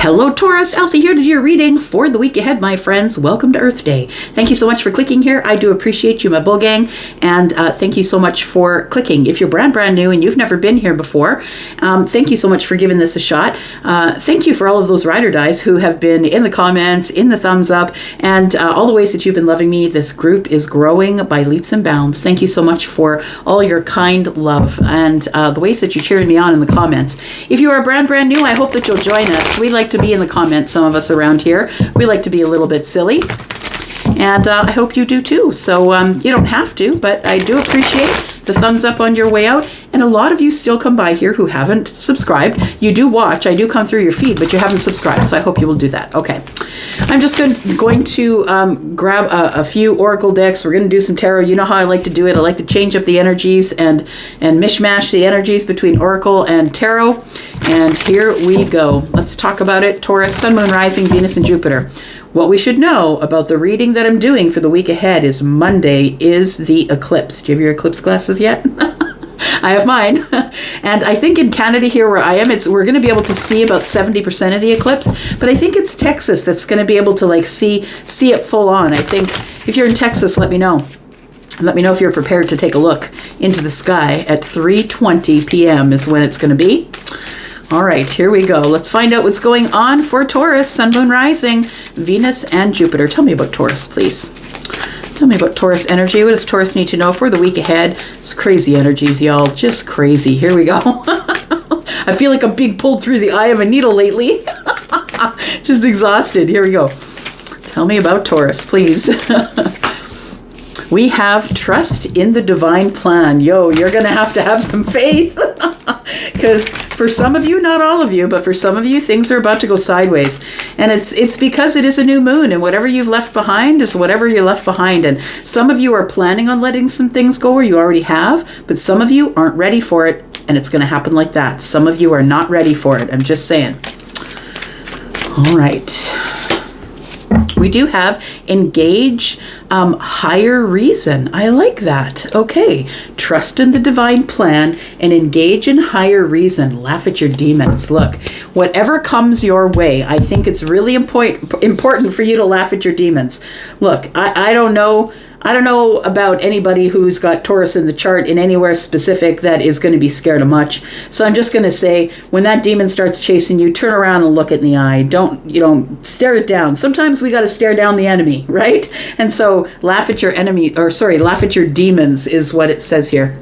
Hello Taurus, Elsie here to do your reading for the week ahead, my friends. Welcome to Earth Day. Thank you so much for clicking here. I do appreciate you, my bull gang, and thank you so much for clicking. If you're brand new and you've never been here before, thank you so much for giving this a shot. Thank you for all of those ride or dies who have been in the comments, in the thumbs up, and all the ways that you've been loving me. This group is growing by leaps and bounds. Thank you so much for all your kind love and the ways that you're cheering me on in the comments. If you are brand new, I hope that you'll join us. We like to be in the comments, some of us around here. We like to be a little bit silly, and I hope you do too. So you don't have to, but I do appreciate the thumbs up on your way out. And a lot of you still come by here who haven't subscribed. You do watch, I do come through your feed, but you haven't subscribed, so I hope you will do that. Okay, I'm just going to grab a few oracle decks. We're going to do some tarot. You know how I like to do it. I like to change up the energies and mishmash the energies between oracle and tarot. And here we go. Let's talk about it. Taurus, Sun, Moon, Rising, Venus, and Jupiter. What we should know about the reading that I'm doing for the week ahead is Monday is the eclipse. Do you have your eclipse glasses yet? I have mine. And I think in Canada here where I am, we're going to be able to see about 70% of the eclipse. But I think it's Texas that's going to be able to like see it full on. I think if you're in Texas, let me know. Let me know if you're prepared to take a look into the sky at 3:20 p.m. is when it's going to be. All right, here we go. Let's find out what's going on for Taurus, Sun, Moon, Rising, Venus, and Jupiter. Tell me about Taurus, please. Tell me about Taurus energy. What does Taurus need to know for the week ahead? It's crazy energies, y'all. Just crazy. Here we go. I feel like I'm being pulled through the eye of a needle lately. Just exhausted. Here we go. Tell me about Taurus, please. We have trust in the divine plan. Yo, you're going to have some faith. Because for some of you, not all of you, but for some of you, things are about to go sideways. And it's because it is a new moon, and whatever you've left behind is whatever you left behind. And some of you are planning on letting some things go, or you already have, but some of you aren't ready for it, and it's going to happen like that. Some of you are not ready for it. I'm just saying. All right. We do have engage higher reason. I like that. Okay. Trust in the divine plan and engage in higher reason. Laugh at your demons. Look, whatever comes your way, I think it's really important for you to laugh at your demons. Look, I don't know about anybody who's got Taurus in the chart in anywhere specific that is going to be scared of much. So I'm just going to say, when that demon starts chasing you, turn around and look it in the eye. Don't stare it down. Sometimes we got to stare down the enemy, right? And so laugh at your laugh at your demons is what it says here.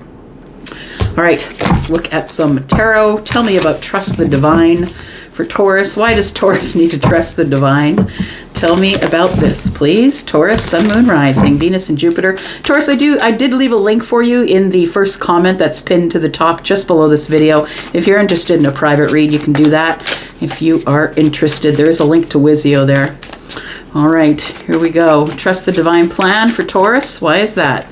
All right, let's look at some tarot. Tell me about trust the divine for Taurus. Why does Taurus need to trust the divine? Tell me about this, please. Taurus, Sun, Moon, Rising, Venus, and Jupiter. Taurus, I did leave a link for you in the first comment that's pinned to the top just below this video. If you're interested in a private read, you can do that. If you are interested, there is a link to Wizio there. All right, here we go. Trust the divine plan for Taurus. Why is that?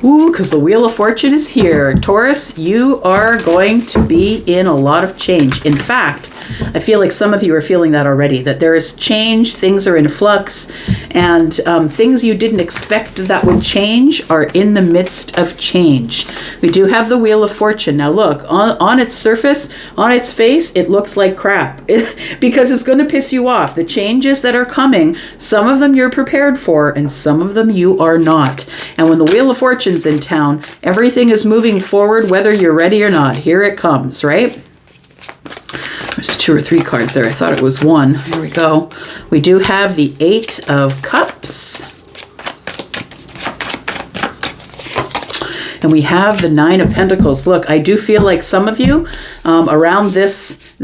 Ooh, because the Wheel of Fortune is here. Taurus, you are going to be in a lot of change. In fact, I feel like some of you are feeling that already, that there is change, things are in flux, and things you didn't expect that would change are in the midst of change. We do have the Wheel of Fortune. Now look, on its surface, on its face, it looks like crap because it's going to piss you off. The changes that are coming, some of them you're prepared for, and some of them you are not. And when the Wheel of Fortune's in town, everything is moving forward, whether you're ready or not. Here it comes, right? There's 2 or 3 cards there. I thought it was 1. Here we go. We do have the 8 of Cups. And we have the 9 of Pentacles. Look, I do feel like some of you around this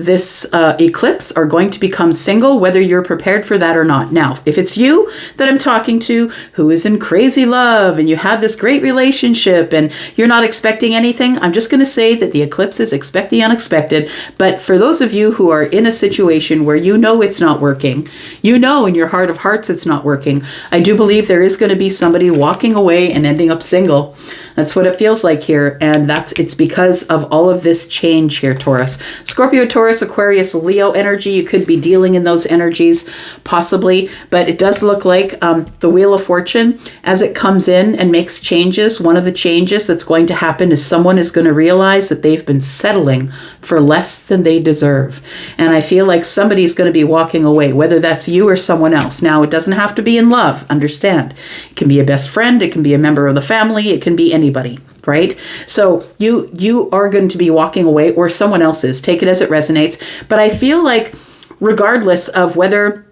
eclipse are going to become single, whether you're prepared for that or not. Now, if it's you that I'm talking to who is in crazy love and you have this great relationship and you're not expecting anything, I'm just going to say that the eclipse is expect the unexpected. But for those of you who are in a situation where you know it's not working, you know in your heart of hearts it's not working, I do believe there is going to be somebody walking away and ending up single. That's what it feels like here. And it's because of all of this change here, Taurus. Scorpio, Taurus, Aquarius, Leo energy. You could be dealing in those energies possibly, but it does look like the Wheel of Fortune, as it comes in and makes changes, one of the changes that's going to happen is someone is going to realize that they've been settling for less than they deserve. And I feel like somebody's going to be walking away, whether that's you or someone else. Now, it doesn't have to be in love, understand. It can be a best friend, it can be a member of the family, it can be anybody, right? So you are going to be walking away, or someone else is. Take it as it resonates. But I feel like regardless of whether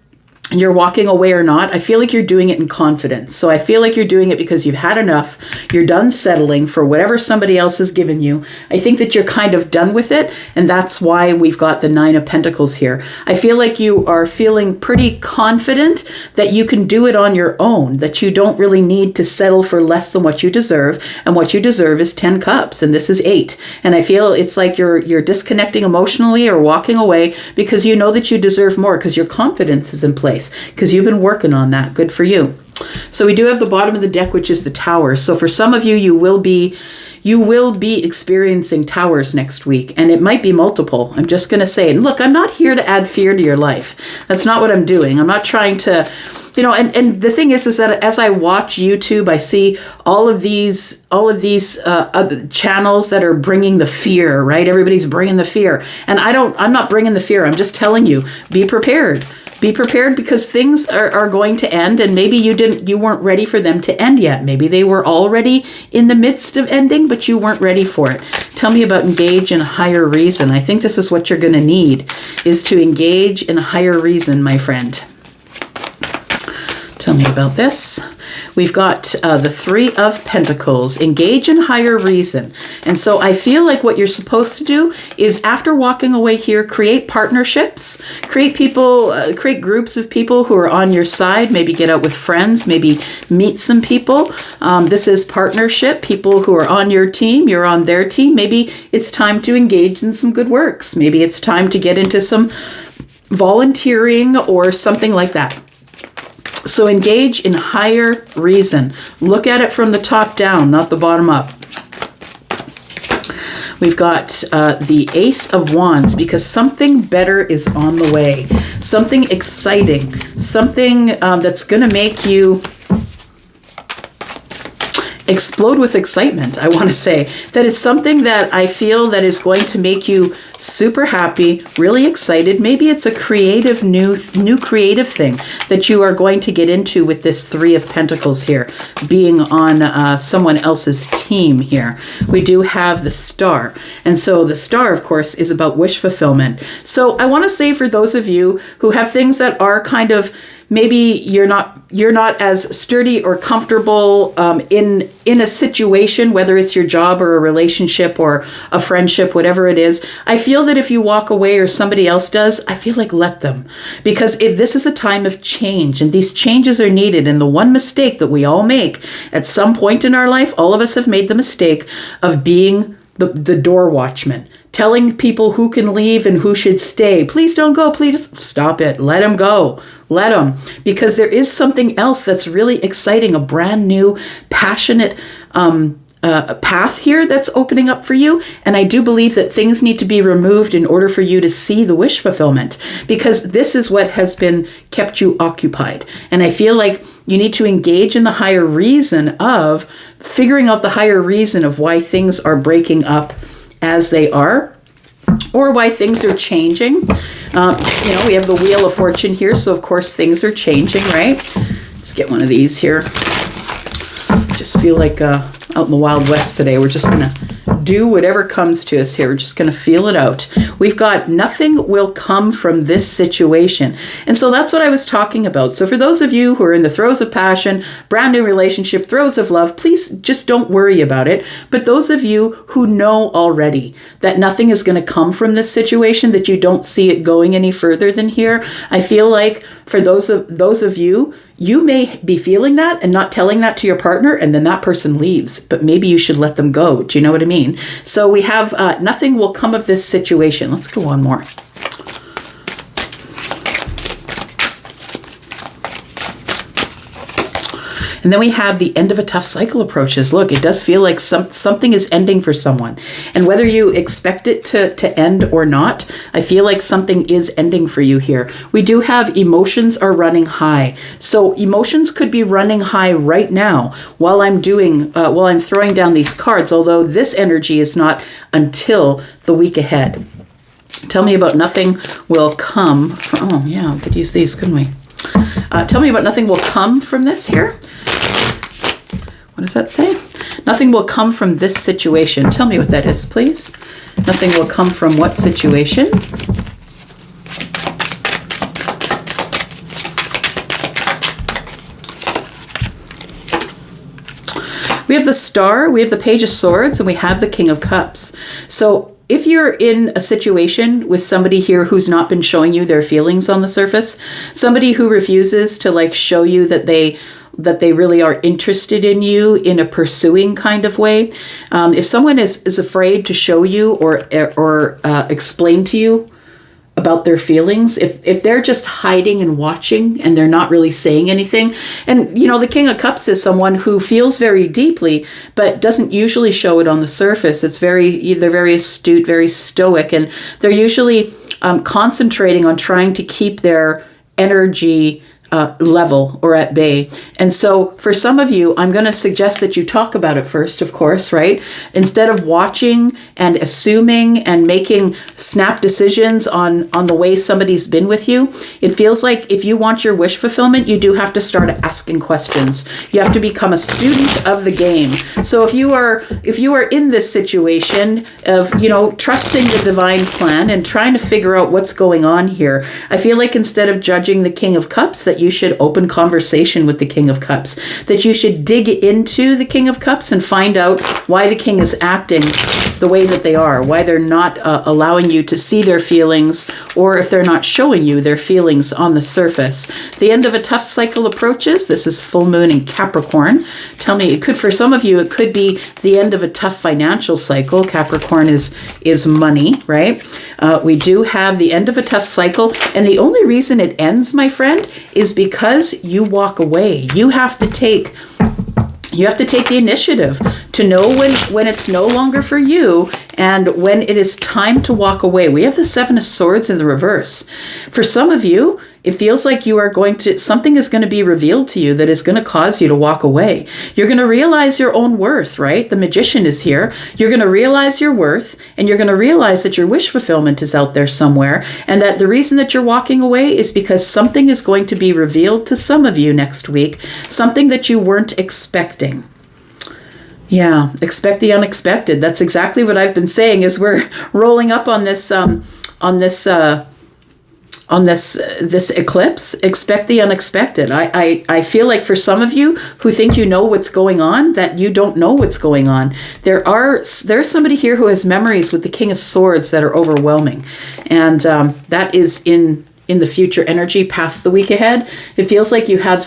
you're walking away or not, I feel like you're doing it in confidence. So I feel like you're doing it because you've had enough. You're done settling for whatever somebody else has given you. I think that you're kind of done with it. And that's why we've got the Nine of Pentacles here. I feel like you are feeling pretty confident that you can do it on your own, that you don't really need to settle for less than what you deserve. And what you deserve is 10 cups. And this is 8. And I feel it's like you're disconnecting emotionally or walking away because you know that you deserve more, because your confidence is in place, because you've been working on that. Good for you. So we do have the bottom of the deck, which is the Tower. So for some of you, you will be experiencing towers next week, and it might be multiple. I'm just going to say, and look, I'm not here to add fear to your life. That's not what I'm doing. I'm not trying to, and the thing is that as I watch YouTube, I see all of these other channels that are bringing the fear, right? Everybody's bringing the fear. And I'm not bringing the fear. I'm just telling you, be prepared. Be prepared, because things are going to end, and maybe you weren't ready for them to end yet. Maybe they were already in the midst of ending, but you weren't ready for it. Tell me about engage in higher reason. I think this is what you're going to need, is to engage in higher reason, my friend. Tell me about this. We've got the Three of Pentacles, engage in higher reason. And so I feel like what you're supposed to do is, after walking away here, create partnerships, create groups of people who are on your side, maybe get out with friends, maybe meet some people. This is partnership, people who are on your team, you're on their team. Maybe it's time to engage in some good works. Maybe it's time to get into some volunteering or something like that. So engage in higher reason. Look at it from the top down, not the bottom up. We've got the Ace of Wands, because something better is on the way. Something exciting. Something that's going to make you explode with excitement. I want to say that it's something that I feel that is going to make you super happy, really excited. Maybe it's a creative, new creative thing that you are going to get into with this Three of Pentacles here, being on someone else's team here. We do have the Star. And so the Star, of course, is about wish fulfillment. So I want to say, for those of you who have things that are kind of, maybe you're not as sturdy or comfortable in a situation, whether it's your job or a relationship or a friendship, whatever it is. I feel that if you walk away, or somebody else does, I feel like let them. Because if this is a time of change, and these changes are needed, and the one mistake that we all make at some point in our life, all of us have made the mistake of being the door watchman, telling people who can leave and who should stay. Please don't go. Please stop it. Let them go. Let them. Because there is something else that's really exciting, a brand new, passionate path here that's opening up for you. And I do believe that things need to be removed in order for you to see the wish fulfillment, because this is what has been kept you occupied. And I feel like you need to engage in the higher reason of figuring out the higher reason of why things are breaking up as they are, or why things are changing. We have the Wheel of Fortune here, so of course things are changing, right? Let's get one of these here. Just feel like out in the Wild West today, we're just gonna do whatever comes to us here. We're just gonna feel it out. We've got nothing will come from this situation. And so that's what I was talking about. So for those of you who are in the throes of passion, brand new relationship, throes of love, please just don't worry about it. But those of you who know already that nothing is gonna come from this situation, that you don't see it going any further than here, I feel like for those of you, you may be feeling that and not telling that to your partner, and then that person leaves, but maybe you should let them go. Do you know what I mean? So we have nothing will come of this situation. Let's go on more. And then we have the end of a tough cycle approaches. Look, it does feel like something is ending for someone. And whether you expect it to end or not, I feel like something is ending for you here. We do have emotions are running high. So emotions could be running high right now while I'm throwing down these cards, although this energy is not until the week ahead. Tell me about nothing will come from, oh yeah, we could use these, couldn't we? Tell me about nothing will come from this here. What does that say? Nothing will come from this situation. Tell me what that is, please. Nothing will come from what situation? We have the Star, we have the Page of Swords, and we have the King of Cups. So if you're in a situation with somebody here who's not been showing you their feelings on the surface, somebody who refuses to like show you that they really are interested in you in a pursuing kind of way, if someone is afraid to show you or explain to you about their feelings, if they're just hiding and watching and they're not really saying anything. And you know, the King of Cups is someone who feels very deeply but doesn't usually show it on the surface. They're very astute, very stoic, and they're usually concentrating on trying to keep their energy level or at bay. And so for some of you, I'm going to suggest that you talk about it first, of course, right? Instead of watching and assuming and making snap decisions on the way somebody's been with you, it feels like if you want your wish fulfillment, you do have to start asking questions. You have to become a student of the game. So if you are in this situation of, you know, trusting the divine plan and trying to figure out what's going on here, I feel like instead of judging the King of Cups, that you should open conversation with the King of Cups, that you should dig into the King of Cups and find out why the King is acting the way that they are, why they're not allowing you to see their feelings, or if they're not showing you their feelings on the surface. The end of a tough cycle approaches. This is full moon in Capricorn. Tell me, for some of you, it could be the end of a tough financial cycle. Capricorn is money, right? We do have the end of a tough cycle, and the only reason it ends, my friend, is because you walk away. You have to take the initiative to know when it's no longer for you and when it is time to walk away. We have the Seven of Swords in the reverse. For some of you, it feels like something is going to be revealed to you that is going to cause you to walk away. You're going to realize your own worth, right? The Magician is here. You're going to realize your worth, and you're going to realize that your wish fulfillment is out there somewhere, and that the reason that you're walking away is because something is going to be revealed to some of you next week, something that you weren't expecting. Yeah, expect the unexpected. That's exactly what I've been saying as we're rolling up on this eclipse. Expect the unexpected. I feel like for some of you who think you know what's going on, that you don't know what's going on. There's somebody here who has memories with the King of Swords that are overwhelming, and that is in the future energy past the week ahead. It feels like you have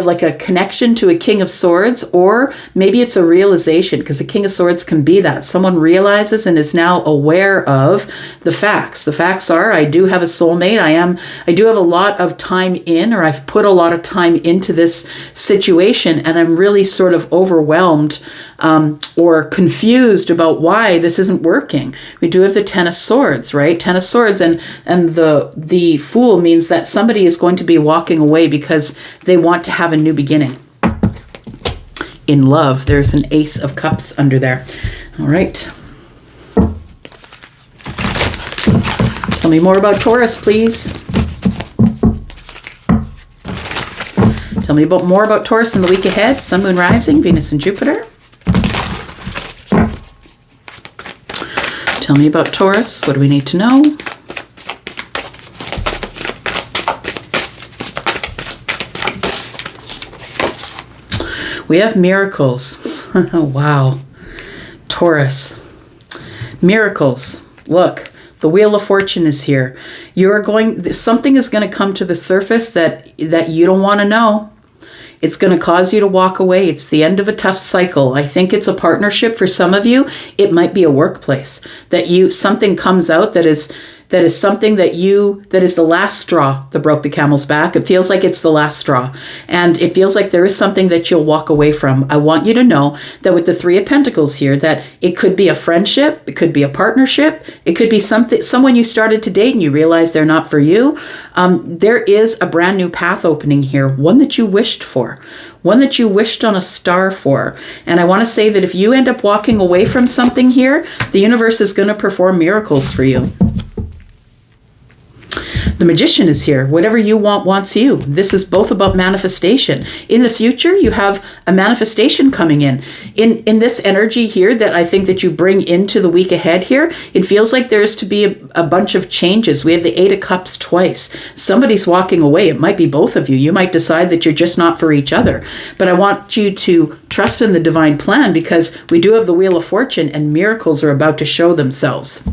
like a connection to a King of Swords, or maybe it's a realization, because a King of Swords can be that. Someone realizes and is now aware of the facts. The facts are, I do have a soulmate. I do have a lot of time I've put a lot of time into this situation, and I'm really sort of overwhelmed or confused about why this isn't working. We do have the Ten of Swords, right? Ten of Swords, and the Fool means that somebody is going to be walking away because they want to have a new beginning. In love, there's an Ace of Cups under there. All right. Tell me more about Taurus, please. Tell me more about Taurus in the week ahead. Sun, Moon, Rising, Venus, and Jupiter. Tell me about Taurus. What do we need to know? We have miracles. Wow. Taurus. Miracles. Look, the Wheel of Fortune is here. Something is going to come to the surface that you don't want to know. It's going to cause you to walk away. It's the end of a tough cycle. I think it's a partnership for some of you. It might be a workplace that something comes out that is that is something that is the last straw that broke the camel's back. It feels like it's the last straw. And it feels like there is something that you'll walk away from. I want you to know that with the Three of Pentacles here, that it could be a friendship, it could be a partnership, it could be someone you started to date and you realize they're not for you. There is a brand new path opening here, one that you wished for, one that you wished on a star for. And I want to say that if you end up walking away from something here, the universe is going to perform miracles for you. The Magician is here. Whatever you want wants you. This is both about manifestation. In the future, you have a manifestation coming in. In this energy here that I think that you bring into the week ahead here, it feels like there's to be a bunch of changes. We have the Eight of Cups twice. Somebody's walking away. It might be both of you. You might decide that you're just not for each other. But I want you to trust in the divine plan, because we do have the Wheel of Fortune and miracles are about to show themselves.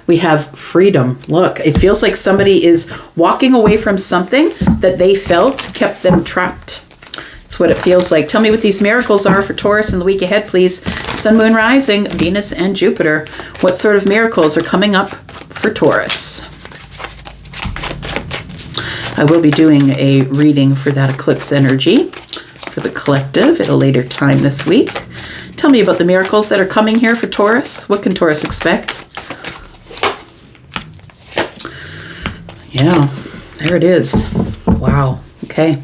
We have freedom. Look, it feels like somebody is walking away from something that they felt kept them trapped. That's what it feels like. Tell me what these miracles are for Taurus in the week ahead, please. Sun, Moon, Rising, Venus, and Jupiter. What sort of miracles are coming up for Taurus? I will be doing a reading for that eclipse energy for the collective at a later time this week. Tell me about the miracles that are coming here for Taurus. What can Taurus expect? Yeah, there it is. Wow. Okay.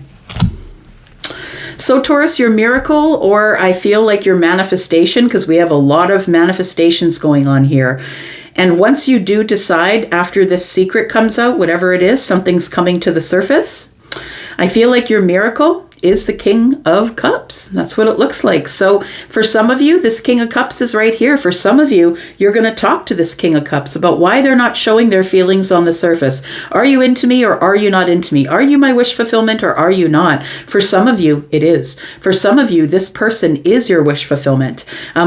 So Taurus, your miracle, or I feel like your manifestation, because we have a lot of manifestations going on here. And once you do decide, after this secret comes out, whatever it is, something's coming to the surface, I feel like your miracle is the King of Cups. That's what it looks like. So for some of you, this King of Cups is right here. For some of you, you're going to talk to this King of Cups about why they're not showing their feelings on the surface. Are you into me or are you not into me? Are you my wish fulfillment or are you not? For some of you, it is. For some of you, this person is your wish fulfillment.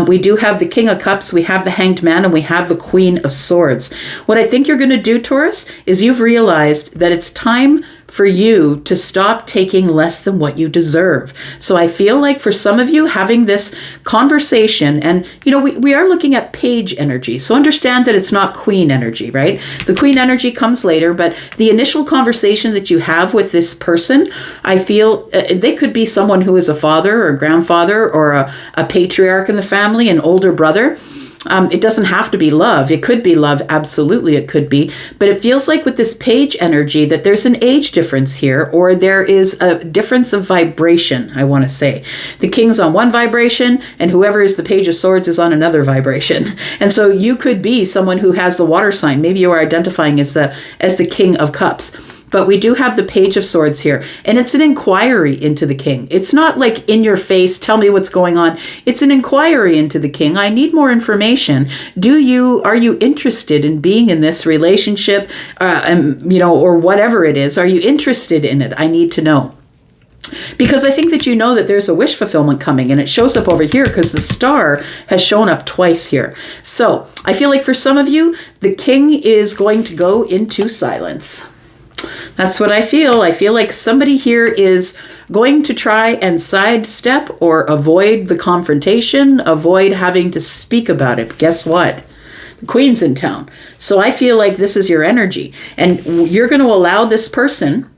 We do have the King of Cups, we have the Hanged Man, and we have the Queen of Swords. What I think you're going to do, Taurus, is you've realized that it's time for you to stop taking less than what you deserve. So I feel like for some of you, having this conversation, and we are looking at page energy, so understand that it's not queen energy, right? The queen energy comes later, but the initial conversation that you have with this person, I feel they could be someone who is a father or a grandfather or a patriarch in the family, an older brother. It doesn't have to be love. It could be love. Absolutely, it could be. But it feels like with this page energy that there's an age difference here, or there is a difference of vibration, I want to say. The King's on one vibration, and whoever is the Page of Swords is on another vibration. And so you could be someone who has the water sign. Maybe you are identifying as the King of Cups. But we do have the Page of Swords here, and it's an inquiry into the King. It's not like in your face, tell me what's going on. It's an inquiry into the King. I need more information. Are you interested in being in this relationship, or whatever it is? Are you interested in it? I need to know. Because I think that you know that there's a wish fulfillment coming, and it shows up over here because the star has shown up twice here. So I feel like for some of you, the King is going to go into silence. That's what I feel. I feel like somebody here is going to try and sidestep or avoid the confrontation, avoid having to speak about it. Guess what? The Queen's in town. So I feel like this is your energy. And you're going to allow this person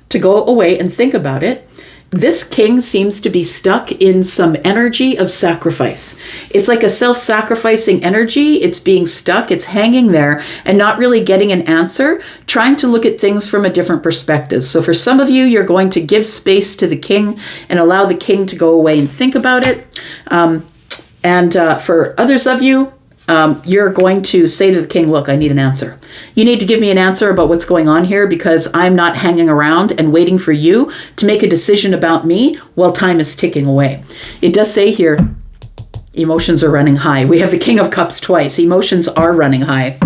to go away and think about it. This King seems to be stuck in some energy of sacrifice. It's like a self-sacrificing energy. It's being stuck. It's hanging there and not really getting an answer, trying to look at things from a different perspective. So for some of you, you're going to give space to the King and allow the King to go away and think about it. For others of you, you're going to say to the King, look, I need an answer. You need to give me an answer about what's going on here, because I'm not hanging around and waiting for you to make a decision about me while time is ticking away. It does say here, emotions are running high. We have the King of Cups twice. Emotions are running high.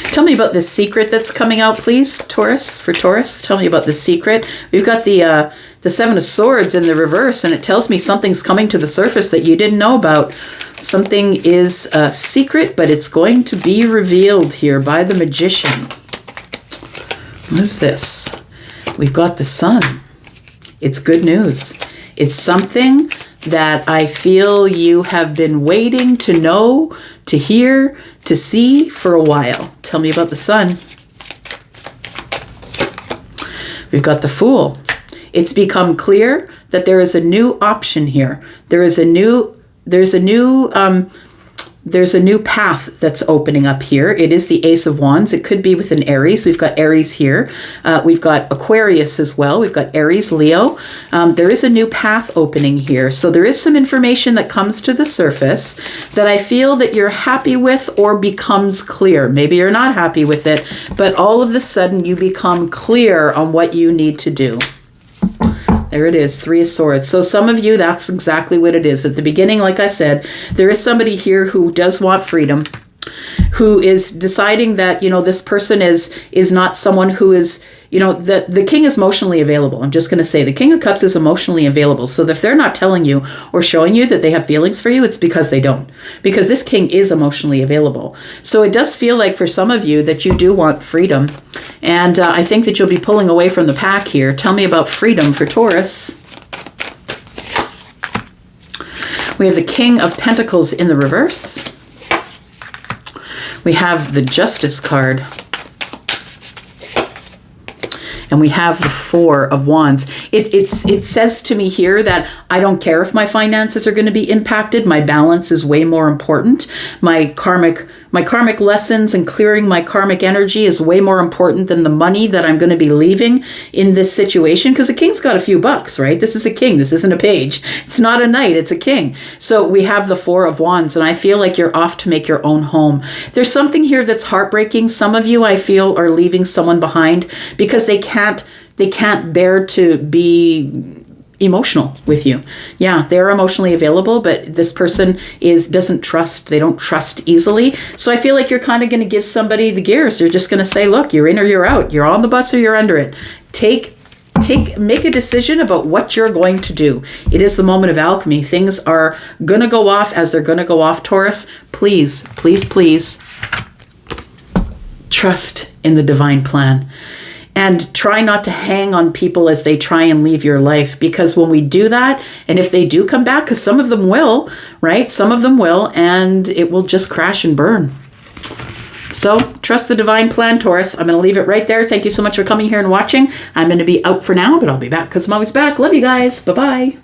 Tell me about this secret that's coming out, please, Taurus. For Taurus, tell me about this secret. We've got the Seven of Swords in the reverse, and it tells me something's coming to the surface that you didn't know about. Something is a secret, but it's going to be revealed here by the Magician. What is this? We've got the Sun. It's good news. It's something that I feel you have been waiting to know, to hear, to see for a while. Tell me about the Sun. We've got the Fool. It's become clear that there is a new option here. There's a new path that's opening up here. It is the Ace of Wands. It could be with an Aries. We've got Aries here. We've got Aquarius as well. We've got Aries, Leo. There is a new path opening here. So there is some information that comes to the surface that I feel that you're happy with or becomes clear. Maybe you're not happy with it, but all of a sudden you become clear on what you need to do. There it is, Three of Swords. So some of you, that's exactly what it is. At the beginning, like I said, there is somebody here who does want freedom, who is deciding that, this person is not someone who is, the King is emotionally available. I'm just going to say the King of Cups is emotionally available. So if they're not telling you or showing you that they have feelings for you, it's because they don't. Because this King is emotionally available. So it does feel like for some of you that you do want freedom. And I think that you'll be pulling away from the pack here. Tell me about freedom for Taurus. We have the King of Pentacles in the reverse. We have the Justice card. And we have the Four of Wands. It says to me here that I don't care if my finances are going to be impacted. My balance is way more important. My karmic lessons and clearing my karmic energy is way more important than the money that I'm going to be leaving in this situation. Because the King's got a few bucks, right? This is a king. This isn't a page. It's not a knight. It's a king. So we have the Four of Wands, and I feel like you're off to make your own home. There's something here that's heartbreaking. Some of you, I feel, are leaving someone behind because they can't bear to be emotional with you. Yeah, they're emotionally available, but this person doesn't trust. They don't trust easily. So I feel like you're kind of going to give somebody the gears. You're just going to say, look, you're in or you're out. You're on the bus or you're under it. Make a decision about what you're going to do. It is the moment of alchemy. Things are going to go off as they're going to go off, Taurus. Please, please, please trust in the divine plan. And try not to hang on people as they try and leave your life. Because when we do that, and if they do come back, because some of them will, right? Some of them will, and it will just crash and burn. So trust the divine plan, Taurus. I'm going to leave it right there. Thank you so much for coming here and watching. I'm going to be out for now, but I'll be back because I'm always back. Love you guys. Bye-bye.